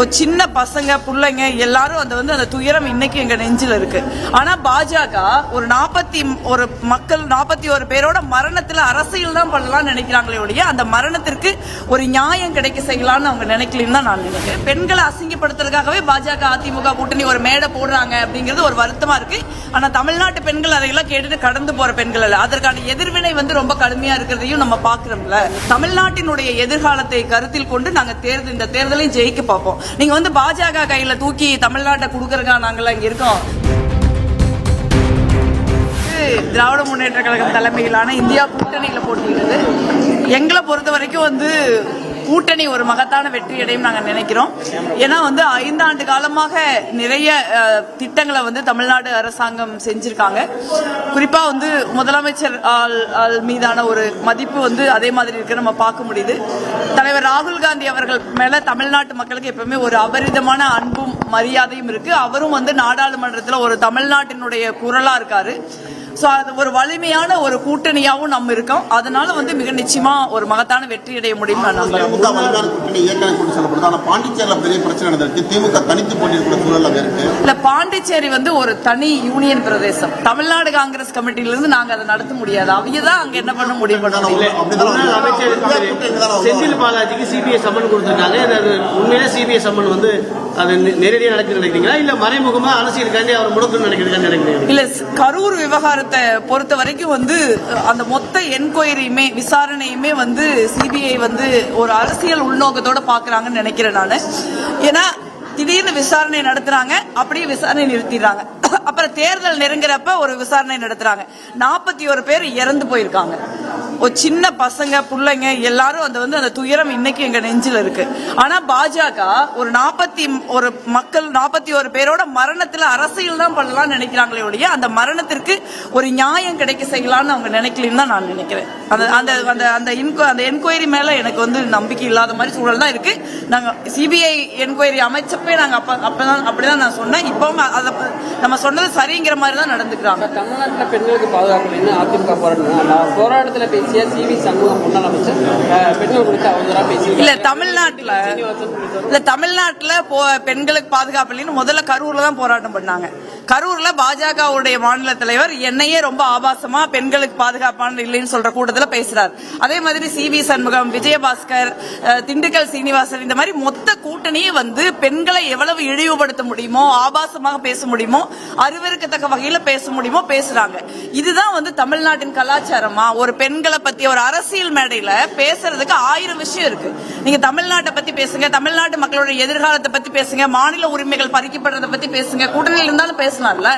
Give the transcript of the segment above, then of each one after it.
ஒரு சின்ன பசங்க பிள்ளைங்க எல்லாரும் அந்த துயரம் இன்னைக்கு எங்க நெஞ்சில் இருக்கு. ஆனா பாஜக ஒரு 41 பேரோட மரணத்துல அரசியல் தான் பண்ணலாம்னு நினைக்கிறாங்களே ஒழிய அந்த மரணத்திற்கு ஒரு நியாயம் கிடைக்க செய்யலாம்னு அவங்க நினைக்கலன்னு தான் நான் நினைக்கிறேன். பெண்களை அசிங்கப்படுத்துறதுக்காகவே பாஜக அதிமுக கூட்டணி ஒரு மேடை போடுறாங்க அப்படிங்கிறது ஒரு வருத்தமா இருக்கு. ஆனா தமிழ்நாட்டு பெண்கள் அதையெல்லாம் கேட்டுட்டு கடந்து போற பெண்கள் அல்ல. அதற்கான எதிர்வினை ரொம்ப கடுமையா இருக்கிறதையும் நம்ம பாக்குறோம்ல. தமிழ்நாட்டினுடைய எதிர்காலத்தை கருத்தில் கொண்டு நாங்க இந்த தேர்தலையும் ஜெயிக்க பார்ப்போம். நீங்க பாஜக கையில தூக்கி தமிழ்நாட்டை கொடுக்கறதுக்கா நாங்களாம் இங்க இருக்கோம். திராவிட முன்னேற்ற கழகம் தலைமையிலான இந்தியா கூட்டணியில போட்டியிடுது. எங்களை பொறுத்த வரைக்கும் கூட்டணி ஒரு மகத்தான வெற்றி அடையும் நாங்க நினைக்கிறோம். ஏன்னா 5 ஆண்டு காலமாக நிறைய திட்டங்களை தமிழ்நாடு அரசாங்கம் செஞ்சிருக்காங்க. குறிப்பா முதலமைச்சர் மீதான ஒரு மதிப்பு அதே மாதிரி இருக்கு நம்ம பார்க்க முடியுது. தலைவர் ராகுல் காந்தி அவர்கள் மேல தமிழ்நாட்டு மக்களுக்கு எப்பவுமே ஒரு அபரிதமான அன்பும் மரியாதையும் இருக்கு. அவரும் நாடாளுமன்றத்தில் ஒரு தமிழ்நாட்டினுடைய குரலா இருக்காரு. அது ஒரு வலிமையான ஒரு கூட்டணியாவும் நம்ம இருக்கோம். அதனால மிக நிச்சயமா ஒரு மகத்தான வெற்றி அடைய முடியும். பாண்டிச்சேரி ஒரு தனி யூனியன் பிரதேசம். தமிழ்நாடு காங்கிரஸ் கமிட்டியிலிருந்து நாங்க அதை நடத்த முடியாது. அவையதான் அங்க என்ன பண்ண முடியும். செந்தில் பாலாஜிக்கு சிபிஐ சம்மன் கொடுத்திருக்காங்க. உண்மையிலே சிபிஐ சம்மன் அது நேரடியாக நடக்குது நினைக்கிறீங்களா இல்ல மறைமுகமா அரசியலுக்காண்டி அவர் முடக்குன்னு நினைக்கிறீங்க? இல்ல, கரூர் விவகாரத்தை பொறுத்த வரைக்கும் அந்த மொத்த என்கொயரியுமே விசாரணையுமே சிபிஐ ஒரு அரசியல் உள்நோக்கத்தோட பாக்குறாங்கன்னு நினைக்கிறேன் நானு. ஏன்னா திடீர்னு விசாரணை நடத்துறாங்க, அப்படியே விசாரணை நிறுத்திடுறாங்க. அப்புறம் தேர்தல் நெருங்குறப்ப ஒரு விசாரணை நடத்துறாங்க. 41 பேர் இறந்து போயிருக்காங்க. ஒரு சின்ன பசங்க பிள்ளைங்க எல்லாரும் அந்த துயரம் இன்னைக்கு எங்க நெஞ்சில் இருக்கு. ஆனா பாஜக ஒரு 41 பேரோட மரணத்துல அரசியல் தான் பண்ணலாம்னு நினைக்கிறாங்களே ஒழிய அந்த மரணத்திற்கு ஒரு நியாயம் கிடைக்க செய்யலாம்னு அவங்க நினைக்கலன்னு தான் நான் நினைக்கிறேன். அந்த என்கொயரி மேல எனக்கு நம்பிக்கை இல்லாத மாதிரி சூழல் தான் இருக்கு. நாங்க சிபிஐ என்கொயரி அமைச்சப்பே நாங்க அப்படிதான் நான் சொன்னேன். இப்பவும் நம்ம சொன்னது சரிங்கிற மாதிரி தான் நடந்துக்கிறாங்க. தமிழ்நாட்டில் பெண்களுக்கு பாதுகாப்பு அதிமுக போராட்டத்தில் பேசிய சிவி சண்முகம் முன்னாள் அமைச்சர் பெண்கள் குறித்து அவதூறா பேசி இல்ல தமிழ்நாட்டுல பெண்களுக்கு பாதுகாப்பு இல்லைன்னு முதல்ல கரூர்ல தான் போராட்டம் பண்ணாங்க. கரூர்ல பாஜகவுடைய மாநில தலைவர் என்னையே ரொம்ப ஆபாசமா பெண்களுக்கு பாதுகாப்பான இல்லைன்னு சொல்ற கூட்டத்தில் பேசுறாரு. அதே மாதிரி சிவி சண்முகம், விஜயபாஸ்கர், திண்டுக்கல் சீனிவாசன் இந்த மாதிரி மொத்த கூட்டணியே பெண்களை எவ்வளவு இழிவுபடுத்த முடியுமோ, ஆபாசமாக பேச முடியுமோ, அறிவறுக்கத்தக்க வகையில பேச முடியுமோ பேசுறாங்க. இதுதான் தமிழ்நாட்டின் கலாச்சாரமா? ஒரு பெண்களை பத்தி ஒரு அரசியல் மேடையில பேசுறதுக்கு 1000 விஷயம் இருக்கு. நீங்க தமிழ்நாட்டை பத்தி பேசுங்க, தமிழ்நாட்டு மக்களோட எதிர்காலத்தை பத்தி பேசுங்க, மாநில உரிமைகள் பறிக்கப்படுறத பத்தி பேசுங்க, கூட்டணியில் இருந்தாலும் பேசலாம்ல.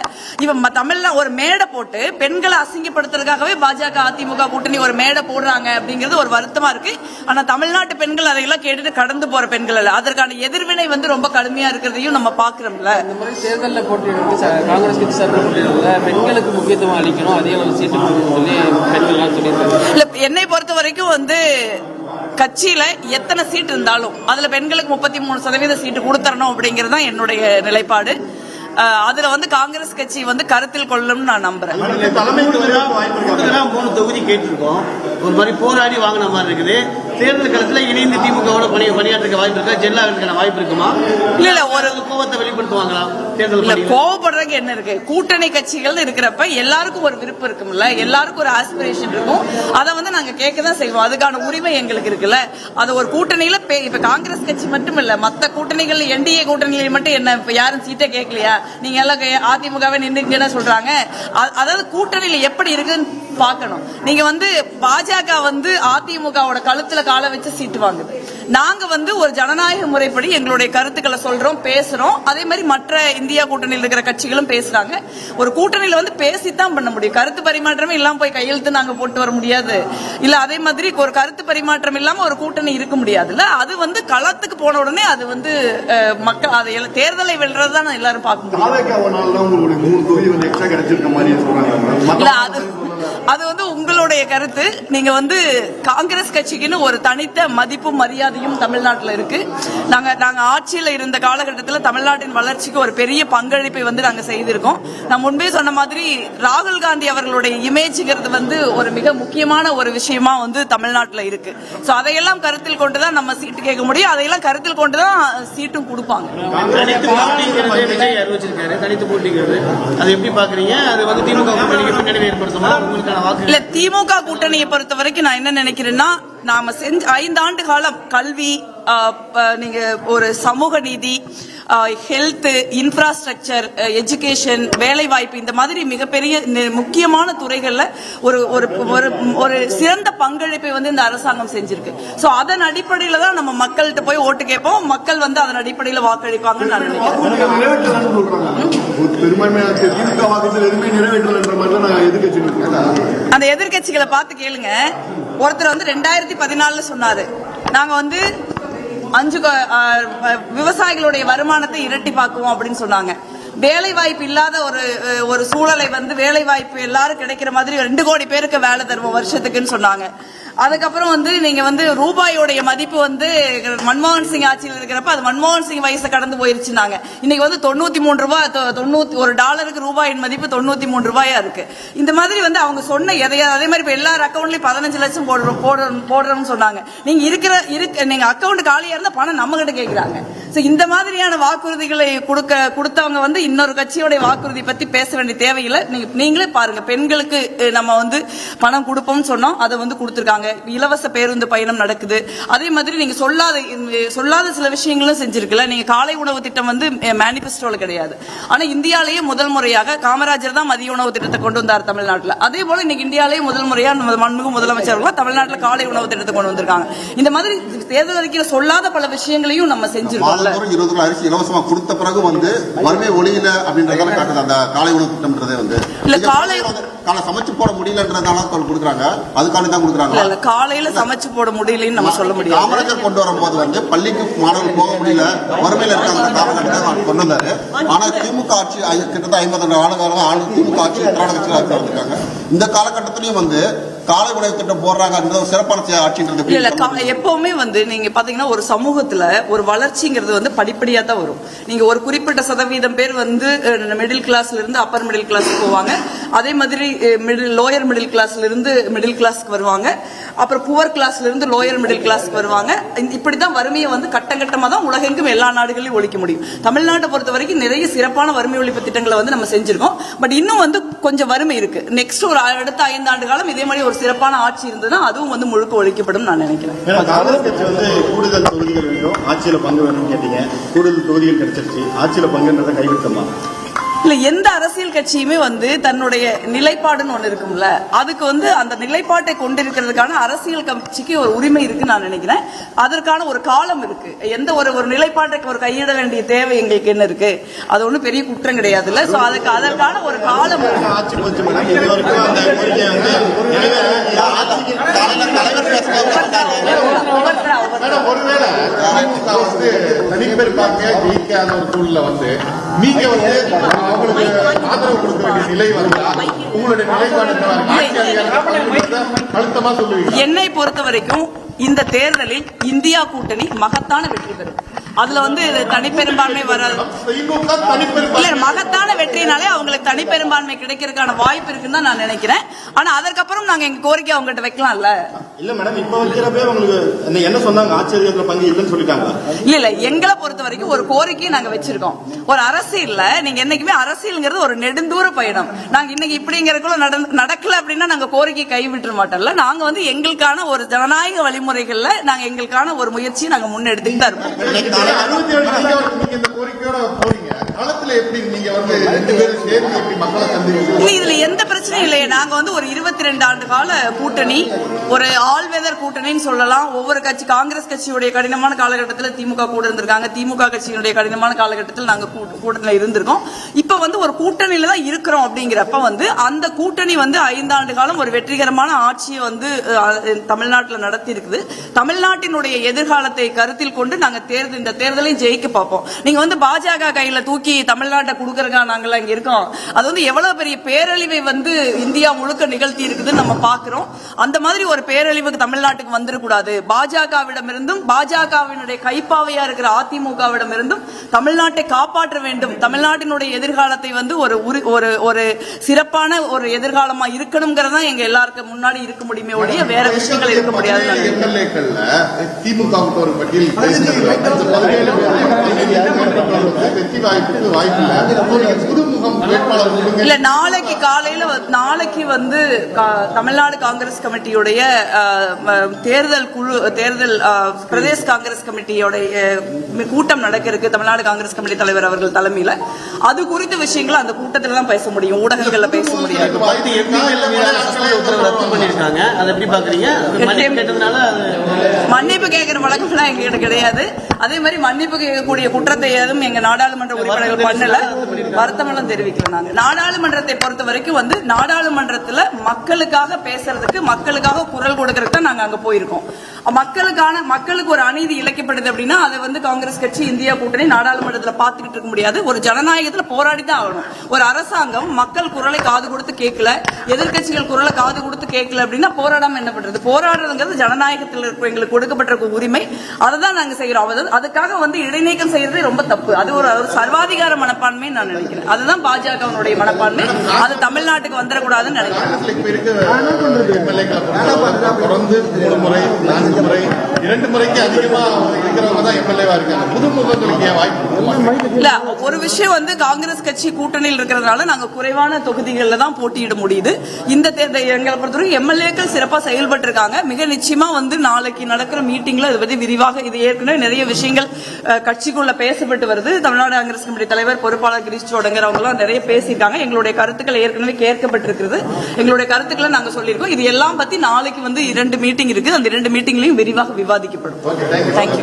இவன் தமிழ்ல ஒரு மேடை போட்டு பெண்களை அசிங்கப்படுத்துறதுக்காகவே பாஜக அதிமுக கூட்டணி ஒரு மேடை போடுறாங்க அப்படிங்கிறது ஒரு வருத்தமா இருக்கு. ஆனா தமிழ்நாட்டு பெண்கள் அதையெல்லாம் கேட்டுட்டு கடந்து போற பெண்கள் அல்ல. அதற்கான எதிர்வினை ரொம்ப கடுமையா இருக்கிறதையும் நம்ம பாக்குறோம்ல. இந்த மாதிரி தேர்தலில் போட்டியிடுறது காங்கிரஸ் கட்சி சார்பில் போட்டியிடுறதுல பெண்களுக்கு முக்கியத்துவம் அளிக்கணும், அதே ஒரு சீட்டு சொல்லி பெண்கள் சொல்லியிருக்காங்க. இல்ல, என்னை பொறுத்த வரைக்கும் கட்சியில எத்தனை சீட் இருந்தாலும் அதுல பெண்களுக்கு 33% சீட்டு கொடுத்தரணும் அப்படிங்கறது தான் என்னுடைய நிலைப்பாடு. அதுல காங்கிரஸ் கட்சி கருத்தில் கொள்ளும் நான் நம்புறேன். 3 தொகுதி கேட்டிருக்கோம். ஒரு மாதிரி போராடி வாங்கின மாதிரி இருக்குது. தேர்தல் களத்தில் இணைந்து திமுகவோட பணியாற்ற வாய்ப்பு இருக்கா? ஜெல்லாவிற்கான வாய்ப்பு இருக்குமா? இல்ல, ஒரு கோபத்தை வெளிப்படுத்துவாங்களா? கோவப்படுறதுக்கு என்ன இருக்கு? கூட்டணி கட்சிகள் இருக்கிறப்ப எல்லாருக்கும் ஒரு விருப்பம் இருக்கும்ல, எல்லாருக்கும் ஒரு ஆஸ்பிரேஷன் இருக்கும். அதை நாங்க கேட்கதான் செய்வோம். அதுக்கான உரிமை எங்களுக்கு இருக்குல்ல. அது ஒரு கூட்டணியில இப்ப காங்கிரஸ் கட்சி மட்டும் இல்ல, மத்த கூட்டணிகள் என்டிஏ கூட்டணியில மட்டும் என்ன யாரும் சீட்டை கேட்கலையா? நீங்க எல்லாம் அதிமுகவை நின்றுங்கன்னு சொல்றாங்க. அதாவது கூட்டணியில எப்படி இருக்குன்னு பார்க்கணும். நீங்க பாஜக அதிமுகவோட கழுத்துல கால வச்சு சீட்டு வாங்குது. நாங்க ஒரு ஜனநாயக முறைப்படி எங்களுடைய கருத்துக்களை சொல்றோம், பேசுறோம். அதே மாதிரி மற்ற இந்தியா கூட்டணியில் இருக்கிற கட்சிகளும் பேசுறாங்க. ஒரு கூட்டணியில பேசித்தான் பண்ண முடியும். கருத்து பரிமாற்றமே இல்லாம போய் கையெழுத்து நாங்க போட்டு வர முடியாது. இல்ல அதே மாதிரி ஒரு கருத்து பரிமாற்றம் இல்லாம ஒரு கூட்டணி இருக்க முடியாதுல்ல. அது களத்துக்கு போன உடனே அது மக்கள் அதை தேர்தலை வெல்றதுதான் எல்லாரும் பார்க்க முடியும். இல்ல, அது உங்களோட எங்களுடைய கருத்து, நீங்க வந்து காங்கிரஸ் கட்சிக்குன்னு ஒரு தனித்த மதிப்பும் மரியாதையும் தமிழ்நாட்டில் இருக்கு. நாங்க ஆட்சியில் இருந்த காலகட்டத்தில் தமிழ்நாட்டின் வளர்ச்சிக்கு ஒரு பெரிய பங்களிப்பை வந்து நாங்க செய்திருக்கோம். நான் முன்பே சொன்ன மாதிரி ராகுல் காந்தி அவர்களுடைய இமேஜ்ங்கிறது வந்து ஒரு மிக முக்கியமான ஒரு விஷயமா வந்து தமிழ்நாட்டில் இருக்கு. சோ அதையெல்லாம் கருத்தில் கொண்டுதான் நம்ம சீட்டு கேட்க முடியும். அதையெல்லாம் கருத்தில் கொண்டுதான் சீட்டும் கொடுப்பாங்க. தனித்து போட்டிங்கிறது அது எப்படி பாக்குறீங்க? அது வந்து திமுக கூட்டணிக்கு பின்னடைவை ஏற்படுத்துமா? உங்களுக்கான வாக்கு இல்ல, திமுக கூட்டணியை பொறுத்த வரைக்கும் நான் என்ன நினைக்கிறேன்னா, நாம செஞ்ச 5 ஆண்டு காலம் கல்வி, நீங்க ஒரு சமூக நீதி, ஹெல்த், இன்ஃப்ராஸ்ட்ரக்சர், எஜுகேஷன், வேலை வாய்ப்பு, இந்த மாதிரி மிகப்பெரிய முக்கியமான துறைகள்ல ஒரு ஒரு சிறந்த பங்களிப்பை வந்து இந்த அரசாங்கம் செஞ்சிருக்கு. சோ அதன் அடிப்படையில தான் நம்ம மக்கள்கிட்ட போய் ஓட்டு கேட்போம். மக்கள் வந்து அதன் அடிப்படையில வாக்களிப்பாங்கன்னு நான் நினைக்கிறேன். அந்த எதிர்கட்சிகளை பார்த்து கேளுங்க. ஒருத்தர் வந்து 2014 சொன்னாரு, நாங்க வந்து விவசாயிகளுடைய வருமானத்தை இரட்டிப்பாக்குவோம் அப்படின்னு சொன்னாங்க. வேலை வாய்ப்பு இல்லாத ஒரு சூழலை வந்து வேலை வாய்ப்பு எல்லாரும் கிடைக்கிற மாதிரி 2 கோடி பேருக்கு வேலை தருவோம் வருஷத்துக்குன்னு சொன்னாங்க. அதுக்கப்புறம் வந்து நீங்க வந்து ரூபாயோடைய மதிப்பு வந்து மன்மோகன் சிங் ஆட்சியில் இருக்கிறப்ப அது மன்மோகன் சிங் வயசை கடந்து போயிருச்சுனாங்க. இன்னைக்கு வந்து 93 ரூபாய், $1 ரூபாயின் மதிப்பு 93 ரூபாயா இருக்கு. இந்த மாதிரி வந்து அவங்க சொன்ன எதையாவது அதே மாதிரி இப்ப எல்லார் அக்கௌண்ட்லயும் 15 லட்சம் போடுறோம்னு சொன்னாங்க. நீங்க அக்கௌண்ட் காலியா இருந்தா பணம் நம்ம கிட்ட கேட்கிறாங்க. இந்த மாதிரியான வாக்குறுதிகளை கொடுத்தவங்க வந்து இன்னொரு கட்சியோட வாக்குறுதி பத்தி பேச வேண்டிய தேவையில்லை. நீங்களே பாருங்க, பெண்களுக்கு நம்ம வந்து பணம் கொடுப்போம்னு சொன்னோம், அதை வந்து கொடுத்திருக்காங்க. இலவச பேருந்து பயணம் நடக்குது. அதே மாதிரி நீங்க சொல்லாத சில விஷயங்களும் செஞ்சிருக்கல. நீங்க காலை உணவு திட்டம் வந்து மேனிபெஸ்டோல கிடையாது. ஆனா இந்தியாலேயே முதல் முறையாக காமராஜர் தான் மதிய உணவு திட்டத்தை கொண்டு வந்தார் தமிழ்நாட்டில். அதே போல இன்னைக்கு இந்தியாலேயே முதல் முறையா மண்மிகு முதலமைச்சர்கள் தமிழ்நாட்டில் காலை உணவு திட்டத்தை கொண்டு வந்திருக்காங்க. இந்த மாதிரி தேர்தல் அறிக்கையில் சொல்லாத பல விஷயங்களையும் நம்ம செஞ்சிருக்கோம். 20 அரிசி இலவசமா கொடுத்த பிறகு வந்து வறுமை ஒளியில அப்படின்றதால காட்டுது. அந்த காலை உணவு திட்டம்ன்றதே வந்து இல்ல, காலை சமைச்சு போட முடியலன்றதால கொடுக்குறாங்க. அதுக்காண்டி தான் கொடுக்குறாங்க. இல்ல, காலையில சமைச்சு போட முடியலன்னு நம்ம சொல்ல முடியாது. காமராஜர் கொண்டு வரும்போது வந்து பள்ளிக்கு மாணவர்கள் போக முடியல, வறுமையில இருக்காங்க கொண்டு வந்தாரு. ஆனா திமுக ஆட்சி கிட்டத்தட்ட 52 ஆண்டு திமுக ஆட்சி உத்தரவாத இருக்காங்க. இந்த காலகட்டத்திலயும் வந்து காலை உணவு திட்டம் போடுறாங்க. சிறப்பான ஆட்சின்றது இல்ல, எப்பவுமே வந்து நீங்க பாத்தீங்கன்னா ஒரு சமூகத்துல ஒரு வளர்ச்சிங்கிறது வந்து படிப்படியா தான் வரும். நீங்க ஒரு குறிப்பிட்ட சதவீதம் பேர் வந்து மிடில் கிளாஸ்ல இருந்து அப்பர் மிடில் கிளாஸ் போவாங்க. அதே மாதிரி லோயர் மிடில் கிளாஸ்ல இருந்து மிடில் கிளாஸ்க்கு வருவாங்க. அப்புறம் புவர் கிளாஸ்ல இருந்து லோயர் மிடில் கிளாஸ்க்கு வருவாங்க. இப்படிதான் வறுமையை வந்து கட்டமா தான் உலகெங்கும் எல்லா நாடுகளையும் ஒழிக்க முடியும். தமிழ்நாட்டை பொறுத்த வரைக்கும் நிறைய சிறப்பான வறுமை ஒழிப்பு திட்டங்களை வந்து நம்ம செஞ்சிருக்கோம். பட் இன்னும் வந்து கொஞ்சம் வறுமை இருக்கு. நெக்ஸ்ட் ஒரு அடுத்த 5 ஆண்டு காலம் இதே மாதிரி ஒரு சிறப்பான ஆட்சி இருந்ததுன்னா அதுவும் வந்து முழுக்க ஒழிக்கப்படும் நான் நினைக்கிறேன். காங்கிரஸ் கட்சி வந்து கூடுதல் தொகுதிகள் வேண்டும், ஆட்சியில பங்கு வேணும்னு கேட்டீங்க. கூடுதல் தொகுதிகள் கிடைச்சிருச்சு, ஆட்சியில பங்குன்றதை கைவிட்டோமா? இல்ல, எந்த அரசியல் கட்சியுமே வந்து தன்னுடைய நிலைப்பாடுன்னு ஒண்ணு இருக்கும்ல, அதுக்கு வந்து அந்த நிலைப்பாட்டை கொண்டிருக்கிறதுக்கான அரசியல் கட்சிக்கு ஒரு உரிமை இருக்கு நான் நினைக்கிறேன். அதற்கான ஒரு காலம் இருக்கு. எந்த ஒரு நிலைப்பாட்டுக்கு ஒரு கையிட வேண்டிய தேவை எங்களுக்கு என்ன இருக்கு? அது ஒண்ணும் பெரிய குற்றம் கிடையாது இல்ல. சோ அதற்கான ஒரு காலம் இருக்கு. ஒருவேளை தனிப்பெரும்பான்மையா ஜெயிக்காத ஒரு சூழ்நிலை வந்து நீங்க வந்து அவங்களுக்கு ஆதரவு கொடுக்க வேண்டிய நிலை வந்தா உங்களுடைய நிலைப்பாடு அழுத்தமா சொல்லுவீங்க? என்னை பொறுத்த வரைக்கும் இந்த தேர்தலில் இந்தியா கூட்டணி மகத்தான வெற்றி பெறும். அதுல வந்து தனிப்பெரும்பான்மை வராது. மகத்தான வெற்றினாலே அவங்களுக்கு தனிப்பெரும்பான்மை கிடைக்கிறதுக்கான வாய்ப்பு இருக்குன்னு தான் நான் நினைக்கிறேன். ஆனா அதற்கப்புறம் நாங்க எங்க கோரிக்கை அவங்ககிட்ட வைக்கலாம்ல. இல்ல மேடம், இப்ப வைக்கிறப்ப உங்களுக்கு என்ன சொன்னாங்க? ஆச்சரியத்துல பங்கு இல்லைன்னு சொல்லிட்டாங்க. இல்ல, எங்களை பொறுத்த வரைக்கும் ஒரு கோரிக்கையை நாங்க வச்சிருக்கோம். ஒரு அரசியல்ல நீங்க என்னைக்குமே அரசியல்ங்கிறது ஒரு நெடுந்தூர பயணம். நாங்க இன்னைக்கு இப்படிங்கிறதுக்குள்ள நடக்கல அப்படின்னா நாங்க கோரிக்கை கைவிட்டுற மாட்டோம்ல. நாங்க வந்து எங்களுக்கான ஒரு ஜனநாயக வழிமுறைகள்ல நாங்க எங்களுக்கான ஒரு முயற்சியை நாங்க முன்னெடுத்துட்டு தான் இருப்போம். இதுல எந்த பிரச்சனையும் இல்லையே. நாங்க வந்து ஒரு 22 ஆண்டு கால கூட்டணி, ஒரு ஆல் வெதர் கூட்டணின்னு சொல்லலாம். ஒவ்வொரு கட்சி, காங்கிரஸ் கட்சியுடைய கடினமான காலகட்டத்தில் திமுக கூட இருந்திருக்காங்க, திமுக கட்சியினுடைய கடினமான காலகட்டத்தில் நாங்க கூட்டணியில இருந்திருக்கோம். இப்ப வந்து ஒரு கூட்டணியில தான் இருக்கிறோம். அப்படிங்கிறப்ப வந்து அந்த கூட்டணி வந்து 5 ஆண்டு காலம் ஒரு வெற்றிகரமான ஆட்சியை வந்து தமிழ்நாட்டில் நடத்தி இருக்குது. தமிழ்நாட்டினுடைய எதிர்காலத்தை கருத்தில் கொண்டு நாங்க இந்த தேர்தலை ஜெயிக்க பார்ப்போம். நீங்க வந்து பாஜக கையில தூக்கி தமிழ்நாட்டை கொடுக்கற தலைவருங்க நாங்கெல்லாம் இங்க இருக்கோம். அது வந்து எவ்வளவு பெரிய பேரழிவை வந்து இந்தியா முழுக்க நிகழ்த்தி இருக்குதுன்னு நம்ம பாக்குறோம். அந்த மாதிரி ஒரு பேரழிவுக்கு தமிழ்நாட்டுக்கு வந்துடக்கூடாது. பாஜகவிடமிருந்தும் பாஜகவினுடைய கைப்பாவையா இருக்கிற அதிமுகவிடமிருந்தும் தமிழ்நாட்டை காப்பாற்ற வேண்டும். தமிழ்நாட்டினுடைய எதிர்காலத்தை வந்து ஒரு சிறப்பான ஒரு எதிர்காலமா இருக்கணுங்கிறதா எங்க எல்லாருக்கும் முன்னாடி இருக்க முடியுமே ஒழிய வேற விஷயங்கள் இருக்க முடியாது. எம்எல்ஏக்கள்ல திமுக ஒரு பட்டியல் வெற்றி வாய்ப்புக்கு வாய்ப்பு இல்லை. புதுமுகம் வேட்பாளர் இல்ல நாளைக்கு வந்து தமிழ்நாடு காங்கிரஸ் கமிட்டியுடைய தேர்தல் பிரதேச காங்கிரஸ் கமிட்டியோடைய கூட்டம் நடக்க இருக்கு. தமிழ்நாடு காங்கிரஸ் கமிட்டி தலைவர் அவர்கள் தலைமையில அது குறித்த விஷயங்களை அந்த கூட்டத்தில் தான் பேச முடியும், ஊடகங்கள்ல பேச முடியாது. மன்னிப்பு கேட்கிற வழக்கம்லாம் எங்ககிட்ட கிடையாது. அதே மாதிரி மன்னிப்பு கேட்கக்கூடிய குற்றத்தை ஏதும் எங்க நாடாளுமன்ற உறுப்பினர்கள் பண்ணல, வருத்தமெல்லாம் தெரிவிக்கிறோம். நாங்க நாடாளுமன்றத்தை பொறுத்த வரைக்கும் வந்து நாடாளுமன்றத்துல மக்களுக்காக பேசுறதுக்கு, மக்களுக்காக குரல் கொடுக்கறதுக்கு தான் நாங்க அங்க போயிருக்கோம். மக்களுக்கு ஒரு அநீதி இழைக்கப்படுது அப்படின்னா அதை வந்து காங்கிரஸ் கட்சி, இந்தியா கூட்டணி நாடாளுமன்றத்தில் பார்த்துக்கிட்டு இருக்க முடியாது. ஒரு ஜனநாயகத்தில் போராடி தான் ஆகணும். ஒரு அரசாங்கம் மக்கள் குரலை காது கொடுத்து கேட்கல, எதிர்கட்சிகள் குரலை காது கொடுத்து கேட்கல அப்படின்னா போராடாம என்ன பண்றது? போராடுறதுங்கிறது ஜனநாயகத்தில் இருக்க எங்களுக்கு கொடுக்கப்பட்டிருக்க உரிமை. அதை தான் நாங்க செய்யறோம். அதுக்காக வந்து இடைநீக்கம் செய்யறதே ரொம்ப தப்பு. அது ஒரு சர்வாதிகார மனப்பான்மை நான் நினைக்கிறேன். அதுதான் பாஜகவினுடைய மனப்பான்மை. அது தமிழ்நாட்டுக்கு வந்துடக்கூடாதுன்னு நினைக்கிறேன். ஒரு விஷயம் வந்து காங்கிரஸ் கட்சி கூட்டணியில் இருக்கிறதுனால நாங்க குறைவான தொகுதிகளில் தான் போட்டியிட முடியுது. இந்த தேர்தல் எங்களை பொறுத்தவரை எம்எல்ஏக்கள் சிறப்பா செயல்பட்டு இருக்காங்க. மிக நிச்சயமா வந்து நாளைக்கு நடக்கிற மீட்டிங்ல இது பத்தி விரிவாக, இது ஏற்கனவே நிறைய விஷயங்கள் கட்சிக்குள்ள பேசப்பட்டு வருது. தமிழ்நாடு காங்கிரஸ் கமிட்டி தலைவர் பொறுப்பாளர் கிரீஷ் சோடங்கர் அவங்க எல்லாம் நிறைய பேசியிருக்காங்க. எங்களுடைய கருத்துக்கள் ஏற்கனவே கேட்கப்பட்டிருக்கிறது. எங்களுடைய கருத்துக்களை நாங்க சொல்லியிருக்கோம். இது எல்லாம் பத்தி நாளைக்கு வந்து 2 மீட்டிங் இருக்கு. அந்த 2 மீட்டிங்லயும் விரிவாக விவாதிக்கப்படும். தேங்க்யூ.